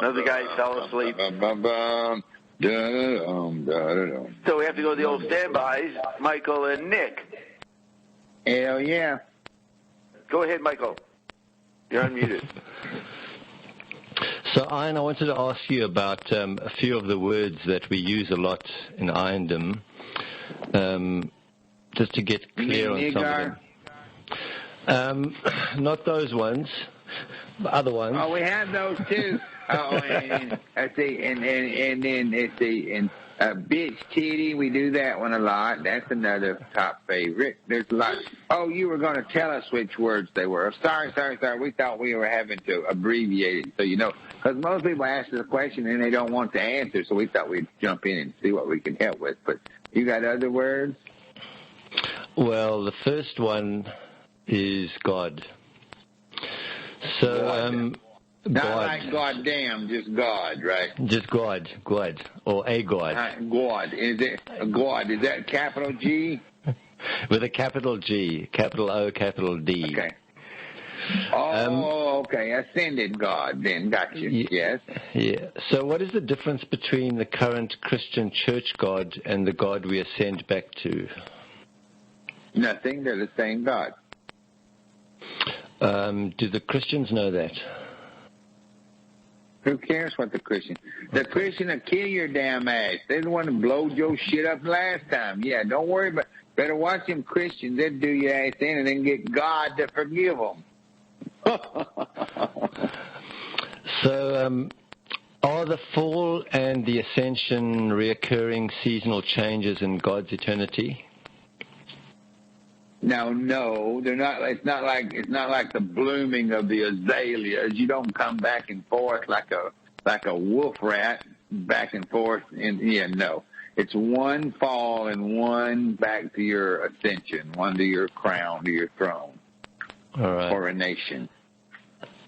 Another guy fell asleep. So we have to go to the old standbys, Michael and Nick. Hell yeah. Go ahead, Michael. You're unmuted. So, Ian, I wanted to ask you about a few of the words that we use a lot in Iondom, just to get clear on some of them. Not those ones, but other ones. Oh, we have those too. Oh, and let's see, and then let's see, and bitch titty, we do that one a lot. That's another top favorite. There's a lot. Oh, you were going to tell us which words they were. Sorry. We thought we were having to abbreviate it, so you know, because most people ask the question and they don't want to answer, so we thought we'd jump in and see what we can help with. But you got other words? Well, the first one is God. So, Not God. like goddamn, just God, right? Just God, or a God. God. Is it God? Is that capital G? With a capital G, capital O, capital D. Okay. Oh, okay. Ascended God, then. Got you. Yes. Yeah. So what is the difference between the current Christian church God and the God we ascend back to? Nothing. They're the same God. Do the Christians know that? Who cares what the Christian? The Christian will kill your damn ass. They're the one that blowed your shit up last time. Yeah, don't worry about. Better watch them Christians. They'll do your ass in and then get God to forgive them. So, are the fall and the ascension reoccurring seasonal changes in God's eternity? No, they're not. It's not like the blooming of the azaleas. You don't come back and forth like a wolf rat back and forth. No. It's one fall and one back to your ascension, one to your crown, to your throne. All right. Coronation.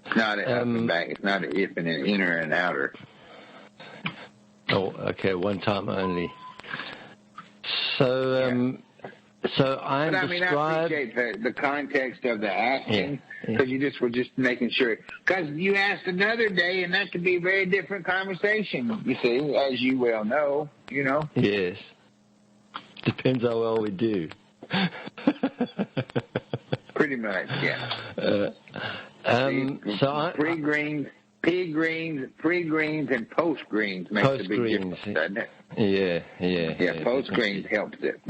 It's not an up and back. It's not an if and an inner and outer. Oh, okay. One time only. So, So I appreciate the context of the asking, because you were just making sure. Because you asked another day, and that could be a very different conversation, you see, as you well know, you know. Yes. Depends how well we do. Pretty much, yeah. Pre-greens, pre-greens, and post-greens makes a big difference, doesn't it? Yeah, post-greens helps it.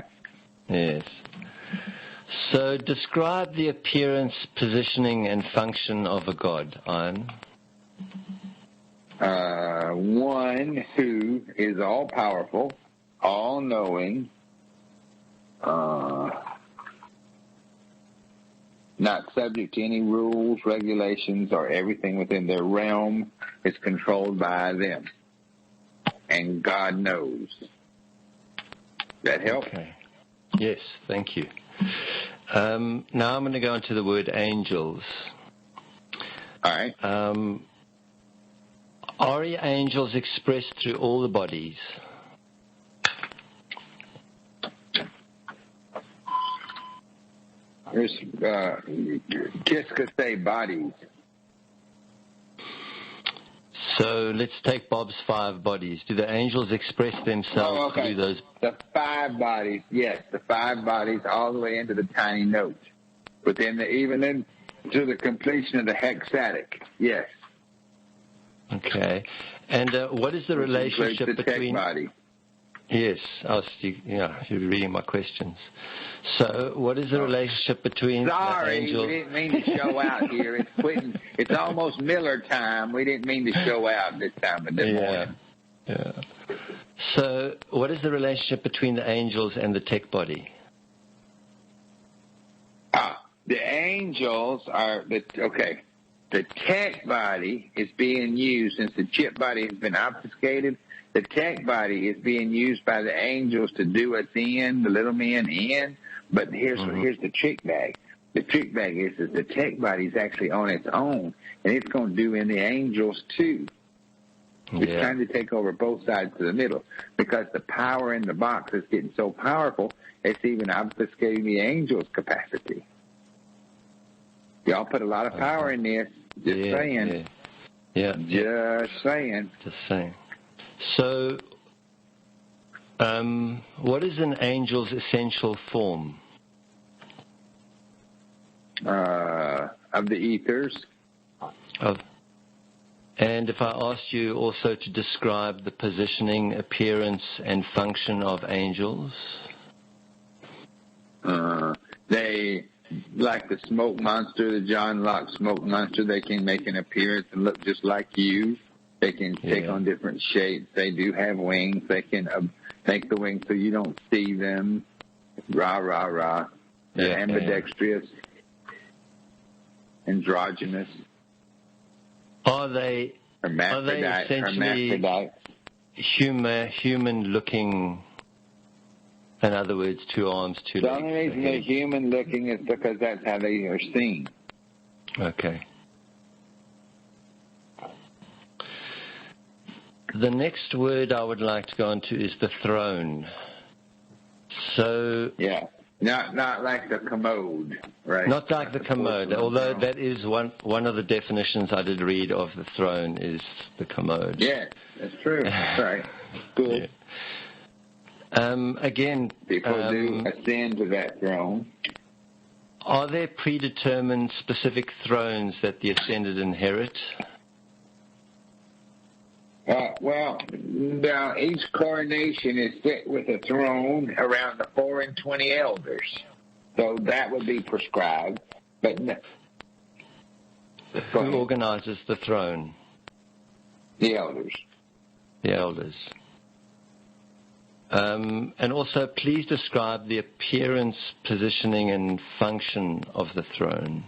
Yes. So describe the appearance, positioning, and function of a God, Ian. One who is all-powerful, all-knowing, not subject to any rules, regulations, or everything within their realm is controlled by them. And God knows. That help? Okay. Yes, thank you. Now I'm going to go into the word angels. All right. Are angels expressed through all the bodies? There's just could say bodies. So let's take Bob's 5 bodies. Do the angels express themselves through those? The 5 bodies, yes, the 5 bodies, all the way into the tiny notes, even into the completion of the hexatic. Yes. Okay, and what is the relationship between? Body. Yes, you're reading my questions. So, what is the relationship between the angels? We didn't mean to show out here. It's quitting. It's almost Miller time. We didn't mean to show out this time of the morning. Yeah. So, what is the relationship between the angels and the tech body? The angels are okay. The tech body is being used since the chip body has been obfuscated. The tech body is being used by the angels to do us in, the little men in. But here's the trick bag. The trick bag is that the tech body is actually on its own, and it's going to do in the angels too. It's trying to take over both sides to the middle, because the power in the box is getting so powerful, it's even obfuscating the angels' capacity. Y'all put a lot of power in this. Just saying. Yeah. Just saying. Just saying. So, what is an angel's essential form? Of the ethers. And if I asked you also to describe the positioning, appearance, and function of angels? They, like the smoke monster, the John Locke smoke monster, they can make an appearance and look just like you. They can take on different shapes. They do have wings. They can make the wings so you don't see them. Rah, rah, rah. They're ambidextrous, androgynous. Are they essentially human-looking? In other words, 2 arms, 2 legs. The only reason they're human-looking is because that's how they are seen. Okay. The next word I would like to go on to is the throne. So... Yeah. Not like the commode, right? Not like the commode, although that is one of the definitions I did read of the throne is the commode. Yeah, that's true. That's right. Good. Yeah. Again, people do ascend to that throne. Are there predetermined specific thrones that the ascended inherit? Well, now each coronation is set with a throne around the 4 and 20 elders, so that would be prescribed. But no. Who organizes the throne? The elders. The elders. And also, please describe the appearance, positioning, and function of the throne.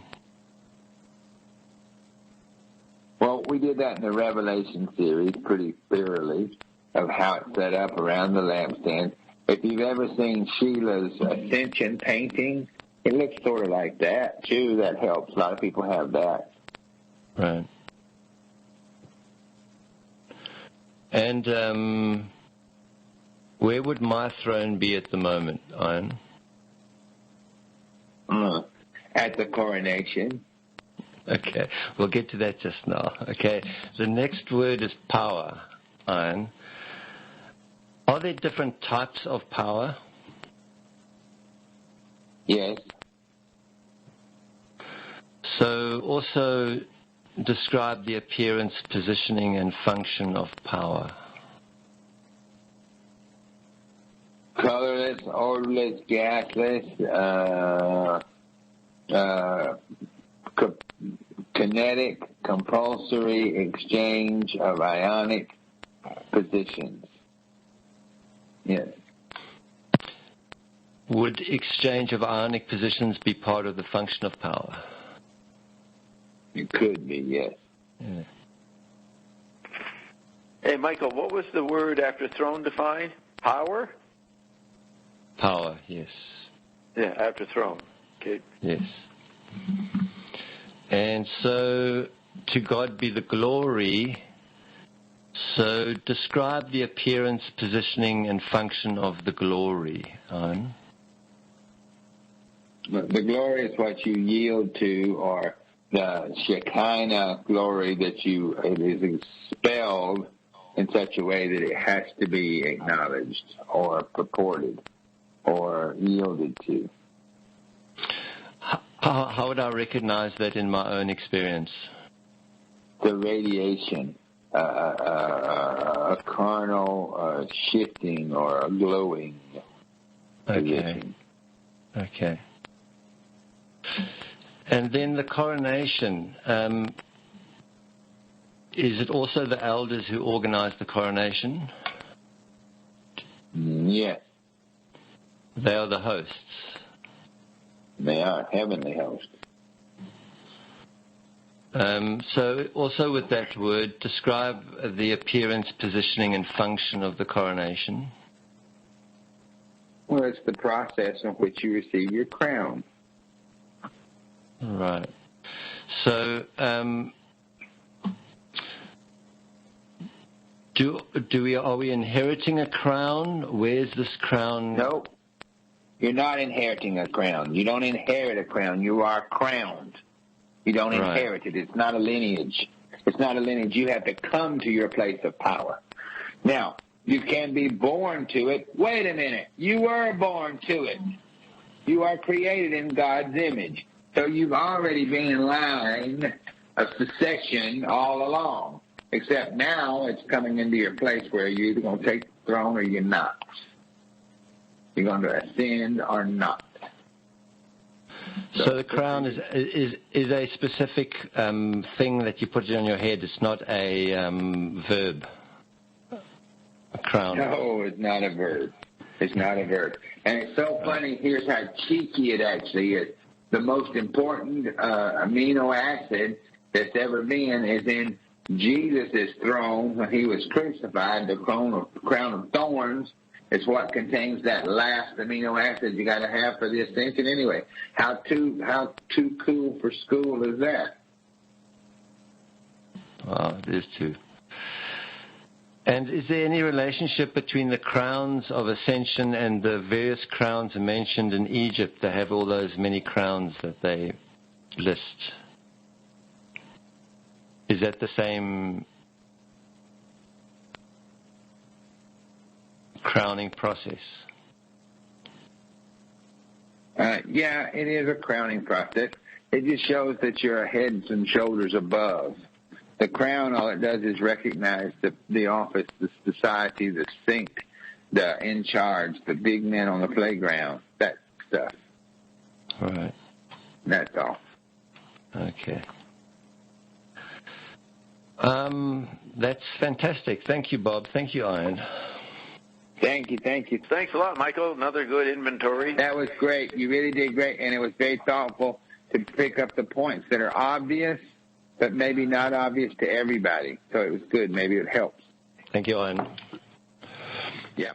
Well, we did that in the Revelation series pretty thoroughly of how it's set up around the lampstand. If you've ever seen Sheila's Ascension painting, it looks sort of like that, too. That helps. A lot of people have that. Right. And where would my throne be at the moment, iON? At the coronation. Okay, we'll get to that just now. Okay, the next word is power, iON. Are there different types of power? Yes. So also describe the appearance, positioning, and function of power. Colorless, odorless, gasless, kinetic, compulsory exchange of ionic positions. Yes. Would exchange of ionic positions be part of the function of power? It could be, yes. Yeah. Hey, Michael, what was the word after throne defined? Power? Power, yes. Yeah, after throne. Okay. Yes. And so, to God be the glory. So, describe the appearance, positioning, and function of the glory, iON. The glory is what you yield to, or the Shekinah glory that it is expelled in such a way that it has to be acknowledged or purported or yielded to. How would I recognize that in my own experience? The radiation, a carnal shifting or a glowing position. Okay. And then the coronation. Is it also the elders who organize the coronation? Yes. They are the hosts. They are heavenly hosts. So also with that word, describe the appearance, positioning, and function of the coronation. Well, it's the process in which you receive your crown. Right. So, are we inheriting a crown? Where's this crown? Nope. You're not inheriting a crown. You don't inherit a crown. You are crowned. You don't Right. inherit it. It's not a lineage. It's not a lineage. You have to come to your place of power. Now, you can be born to it. Wait a minute. You were born to it. You are created in God's image. So you've already been in line of succession all along. Except now it's coming into your place where you're either going to take the throne or you're not. You're going to ascend or not. So the crown is a specific thing that you put it on your head. It's not a verb. A crown. No, it's not a verb. It's not a verb. And it's so funny. Here's how cheeky it actually is. The most important amino acid that's ever been is in Jesus' throne when he was crucified. The crown of thorns is what contains that last amino acid you got to have for the ascension. Anyway, how too cool for school is that? Wow, it is too. And is there any relationship between the crowns of Ascension and the various crowns mentioned in Egypt? They have all those many crowns that they list. Is that the same crowning process? Yeah, it is a crowning process. It just shows that you're heads and shoulders above. The crown, all it does is recognize the office, the society, the sink, the in charge, the big men on the playground, that stuff. Right. That's all. Okay. That's fantastic. Thank you, Bob. Thank you, Ian. Thank you. Thanks a lot, Michael. Another good inventory. That was great. You really did great, and it was very thoughtful to pick up the points that are obvious, but maybe not obvious to everybody. So it was good. Maybe it helps. Thank you, Ian. Yeah.